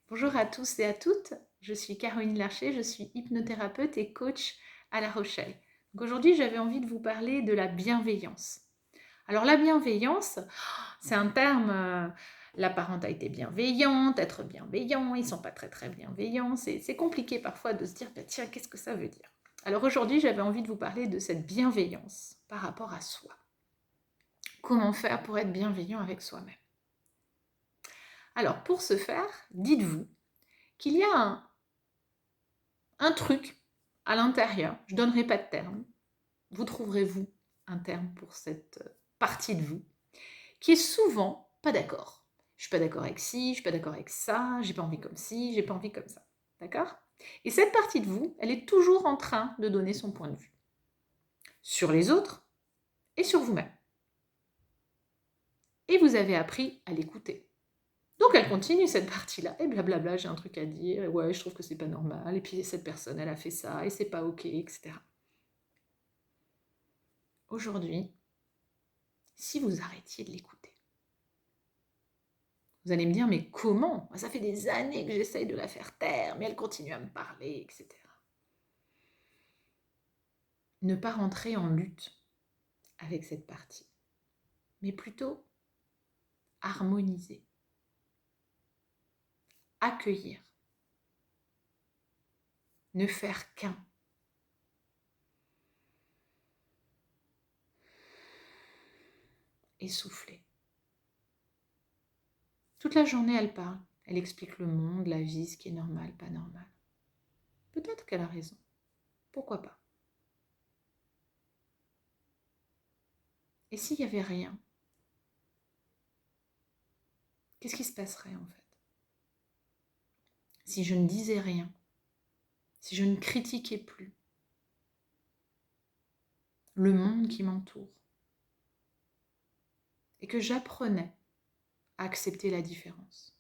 Bonjour à tous et à toutes, je suis Caroline Larcher, je suis hypnothérapeute et coach à La Rochelle. Donc aujourd'hui, j'avais envie de vous parler de la bienveillance. Alors la bienveillance, c'est un terme, la parentalité bienveillante, être bienveillant, ils ne sont pas très bienveillants, c'est compliqué parfois de se dire, bah, tiens, qu'est-ce que ça veut dire? Alors aujourd'hui, j'avais envie de vous parler de cette bienveillance par rapport à soi. Comment faire pour être bienveillant avec soi-même? Alors pour ce faire, dites-vous qu'il y a un truc à l'intérieur, je ne donnerai pas de terme, vous trouverez vous un terme pour cette partie de vous, qui est souvent pas d'accord. Je suis pas d'accord avec ci, je suis pas d'accord avec ça, j'ai pas envie comme ci, j'ai pas envie comme ça. D'accord? Et cette partie de vous, elle est toujours en train de donner son point de vue sur les autres et sur vous-même. Et vous avez appris à l'écouter. Donc elle continue cette partie-là, et blablabla, j'ai un truc à dire, et ouais, je trouve que c'est pas normal, et puis cette personne, elle a fait ça, et c'est pas ok, etc. Aujourd'hui, si vous arrêtiez de l'écouter, vous allez me dire, mais comment? Ça fait des années que j'essaye de la faire taire, mais elle continue à me parler, etc. Ne pas rentrer en lutte avec cette partie, mais plutôt harmoniser, accueillir, ne faire qu'un. Et souffler. Toute la journée, elle parle. Elle explique le monde, la vie, ce qui est normal, pas normal. Peut-être qu'elle a raison. Pourquoi pas? Et s'il n'y avait rien, qu'est-ce qui se passerait en fait? Si je ne disais rien, si je ne critiquais plus le monde qui m'entoure, et que j'apprenais à accepter la différence.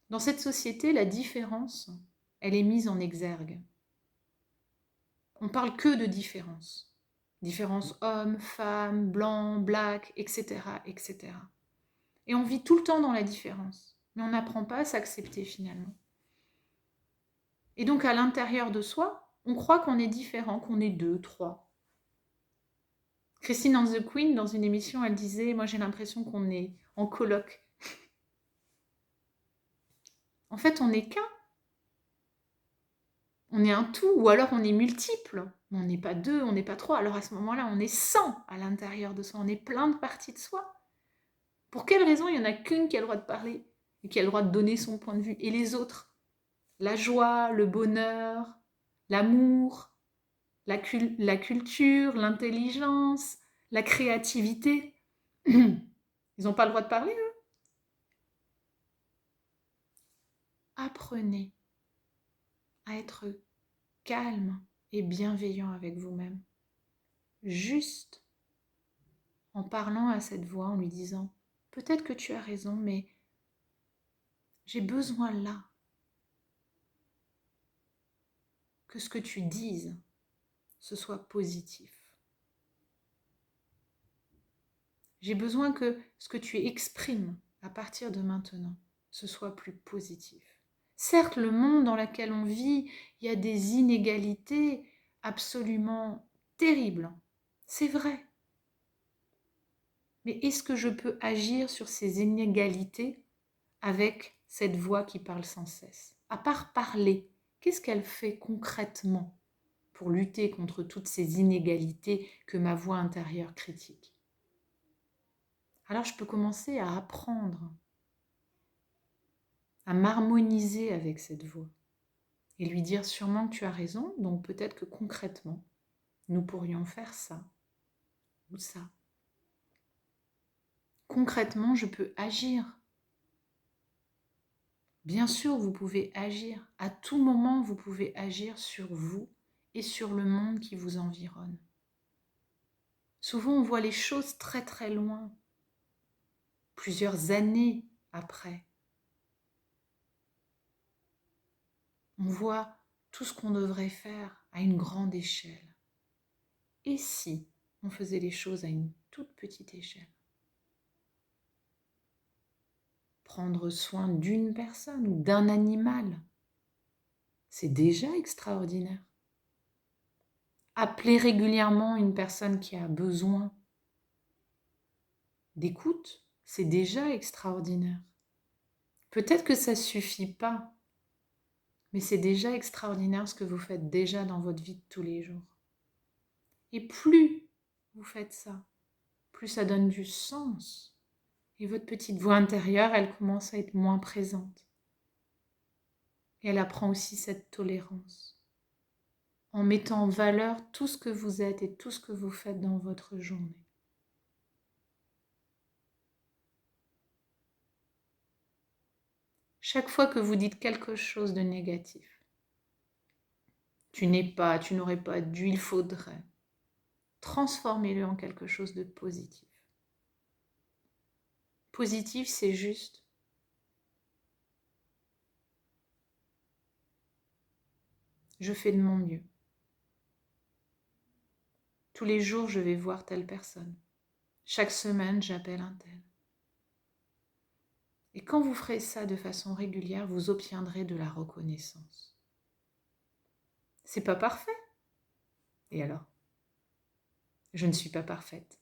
Dans cette société, la différence, elle est mise en exergue. On parle que de différence. Différence homme, femme, blanc, black, etc., etc. Et on vit tout le temps dans la différence. Mais on n'apprend pas à s'accepter finalement. Et donc à l'intérieur de soi, on croit qu'on est différent, qu'on est deux, trois. Christine and the Queen, dans une émission, elle disait « Moi j'ai l'impression qu'on est en coloc. » En fait, on n'est qu'un. On est un tout, ou alors on est multiple. On n'est pas deux, on n'est pas trois. Alors à ce moment-là, on est 100 à l'intérieur de soi. On est plein de parties de soi. Pour quelle raison il n'y en a qu'une qui a le droit de parler et qui a le droit de donner son point de vue? Et les autres? La joie, le bonheur, l'amour, la culture, l'intelligence, la créativité. Ils n'ont pas le droit de parler, eux? Apprenez à être calme et bienveillant avec vous-même. Juste en parlant à cette voix, en lui disant « Peut-être que tu as raison, mais j'ai besoin là que ce que tu dises, ce soit positif. J'ai besoin que ce que tu exprimes à partir de maintenant, ce soit plus positif. Certes, le monde dans lequel on vit, il y a des inégalités absolument terribles. C'est vrai. Mais est-ce que je peux agir sur ces inégalités avec cette voix qui parle sans cesse? À part parler, qu'est-ce qu'elle fait concrètement pour lutter contre toutes ces inégalités que ma voix intérieure critique? Alors je peux commencer à apprendre, à m'harmoniser avec cette voix et lui dire sûrement que tu as raison, donc peut-être que concrètement, nous pourrions faire ça ou ça. Concrètement, je peux agir. Bien sûr, vous pouvez agir. À tout moment, vous pouvez agir sur vous et sur le monde qui vous environne. Souvent, on voit les choses très loin, plusieurs années après. On voit tout ce qu'on devrait faire à une grande échelle. Et si on faisait les choses à une toute petite échelle? prendre soin d'une personne ou d'un animal. C'est déjà extraordinaire. Appeler régulièrement une personne qui a besoin d'écoute, c'est déjà extraordinaire. Peut-être que ça ne suffit pas, mais c'est déjà extraordinaire ce que vous faites déjà dans votre vie de tous les jours. Et plus vous faites ça, plus ça donne du sens. Et votre petite voix intérieure, elle commence à être moins présente. Et elle apprend aussi cette tolérance, en mettant en valeur tout ce que vous êtes et tout ce que vous faites dans votre journée. Chaque fois que vous dites quelque chose de négatif, tu n'es pas, tu n'aurais pas dû, il faudrait, transformez-le en quelque chose de positif. Positif, c'est juste je fais de mon mieux. Tous les jours, je vais voir telle personne. Chaque semaine, j'appelle un tel. Et quand vous ferez ça de façon régulière, vous obtiendrez de la reconnaissance. C'est pas parfait. Et alors? Je ne suis pas parfaite.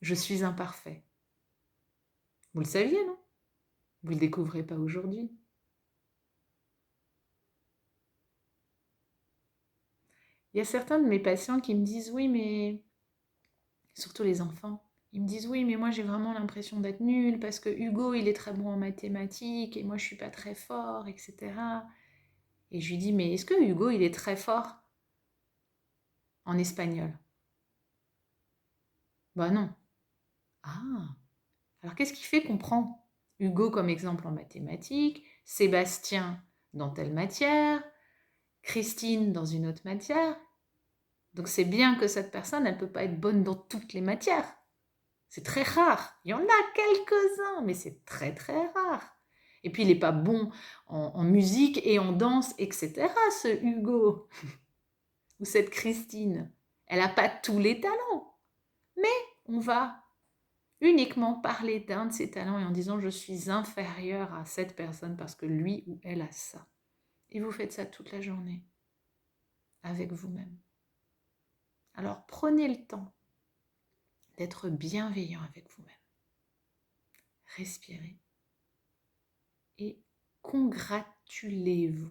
Je suis imparfait. Vous le saviez, non? Vous ne le découvrez pas aujourd'hui. Il y a certains de mes patients qui me disent oui, mais surtout les enfants, ils me disent oui, mais moi j'ai vraiment l'impression d'être nulle parce que Hugo il est très bon en mathématiques et moi je suis pas très fort, etc. Et je lui dis mais est-ce que Hugo il est très fort en espagnol? Bah non. Ah, alors qu'est-ce qui fait qu'on prend Hugo comme exemple en mathématiques, Sébastien dans telle matière, Christine dans une autre matière? Donc c'est bien que cette personne, elle ne peut pas être bonne dans toutes les matières. C'est très rare. Il y en a quelques-uns, mais c'est très très rare. Et puis il n'est pas bon en musique et en danse, etc. Ce Hugo ou cette Christine. Elle n'a pas tous les talents. Mais on va uniquement parler d'un de ses talents et en disant je suis inférieure à cette personne parce que lui ou elle a ça. Et vous faites ça toute la journée avec vous-même. Alors prenez le temps d'être bienveillant avec vous-même. Respirez et congratulez-vous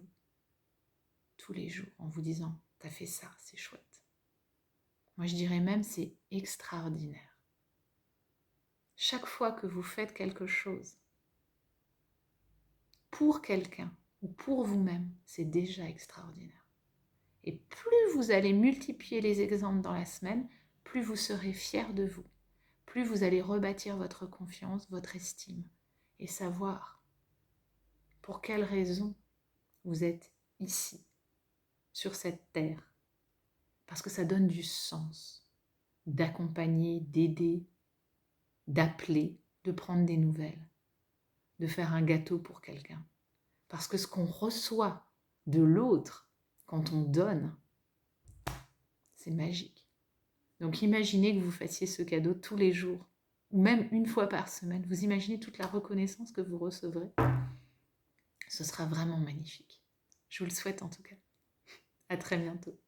tous les jours en vous disant t'as fait ça, c'est chouette. Moi je dirais même c'est extraordinaire. Chaque fois que vous faites quelque chose pour quelqu'un ou pour vous-même, c'est déjà extraordinaire. Et plus vous allez multiplier les exemples dans la semaine, plus vous serez fier de vous, plus vous allez rebâtir votre confiance, votre estime et savoir pour quelle raison vous êtes ici, sur cette terre. Parce que ça donne du sens d'accompagner, d'aider, d'appeler, de prendre des nouvelles, de faire un gâteau pour quelqu'un. Parce que ce qu'on reçoit de l'autre quand on donne, c'est magique. Donc imaginez que vous fassiez ce cadeau tous les jours, ou même une fois par semaine. Vous imaginez toute la reconnaissance que vous recevrez. Ce sera vraiment magnifique. Je vous le souhaite en tout cas. À très bientôt.